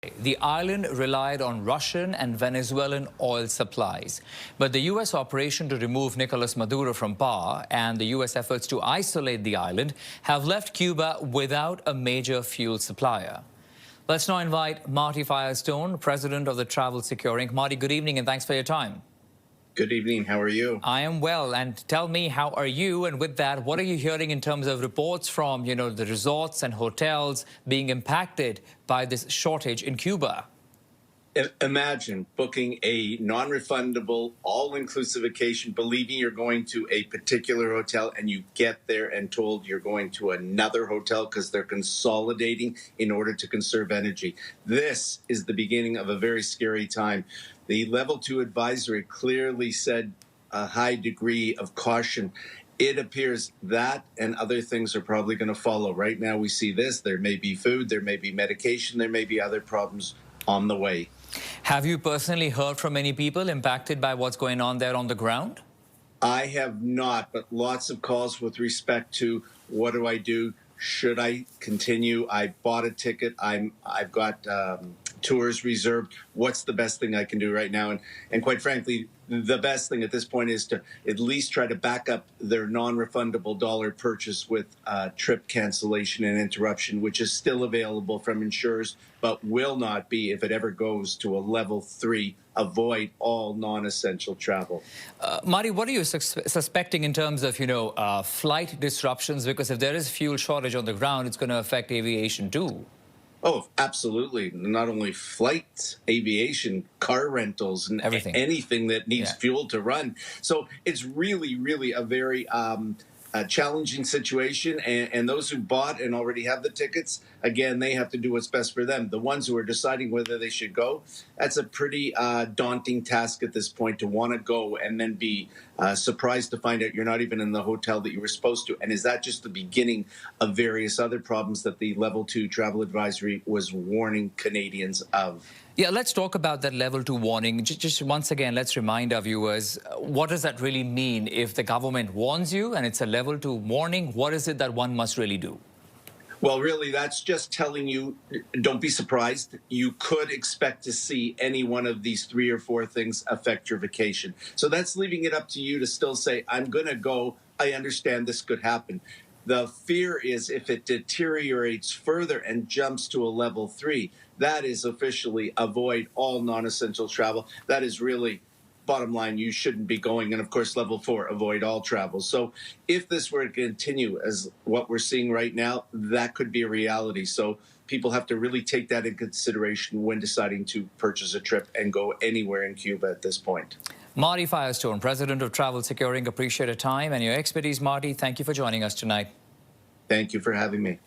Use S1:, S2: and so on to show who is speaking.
S1: The island relied on Russian and Venezuelan oil supplies. But the U.S. operation to remove Nicolas Maduro from power and the U.S. efforts to isolate the island have left Cuba without a major fuel supplier. Let's now invite Marty Firestone, president of the Travel Secure Inc. Marty, good evening and thanks for your time.
S2: Good evening. How are you?
S1: I am well. And tell me, how are you? And with that, what are you hearing in terms of reports from, the resorts and hotels being impacted by this shortage in Cuba?
S2: Imagine booking a non-refundable, all-inclusive vacation, believing you're going to a particular hotel, and you get there and told you're going to another hotel because they're consolidating in order to conserve energy. This is the beginning of a very scary time. The level 2 advisory clearly said a high degree of caution. It appears that and other things are probably going to follow. Right now we see this. There may be food, there may be medication, there may be other problems on the way.
S1: Have you personally heard from any people impacted by what's going on there on the ground?
S2: I have not, but lots of calls with respect to what do I do? Should I continue? I bought a ticket. I've got tours reserved. What's the best thing I can do right now? And quite frankly, the best thing at this point is to at least try to back up their non-refundable dollar purchase with trip cancellation and interruption, which is still available from insurers, but will not be if it ever goes to a level 3. Avoid all non-essential travel.
S1: Marty, what are you suspecting in terms of, flight disruptions? Because if there is fuel shortage on the ground, it's going to affect aviation too.
S2: Oh, absolutely. Not only flights, aviation, car rentals, and
S1: everything.
S2: Anything that needs fuel to run. So it's really, really a very challenging situation. And those who bought and already have the tickets, again, they have to do what's best for them. The ones who are deciding whether they should go, that's a pretty daunting task at this point, to want to go and then be surprised to find out you're not even in the hotel that you were supposed to. And is that just the beginning of various other problems that the level 2 travel advisory was warning Canadians of?
S1: Yeah, let's talk about that level 2 warning. Just once again, let's remind our viewers, what does that really mean? If the government warns you and it's a level 2 warning, what is it that one must really do?
S2: Well, really, that's just telling you, don't be surprised. You could expect to see any one of these 3 or 4 things affect your vacation. So that's leaving it up to you to still say, I'm going to go. I understand this could happen. The fear is if it deteriorates further and jumps to a level 3, that is officially avoid all non-essential travel. That is really bottom line, you shouldn't be going. And of course, level 4, avoid all travel. So if this were to continue as what we're seeing right now, that could be a reality. So people have to really take that in consideration when deciding to purchase a trip and go anywhere in Cuba at this point.
S1: Marty Firestone, president of Travel Secure Inc. Appreciate your time and your expertise, Marty. Thank you for joining us tonight.
S2: Thank you for having me.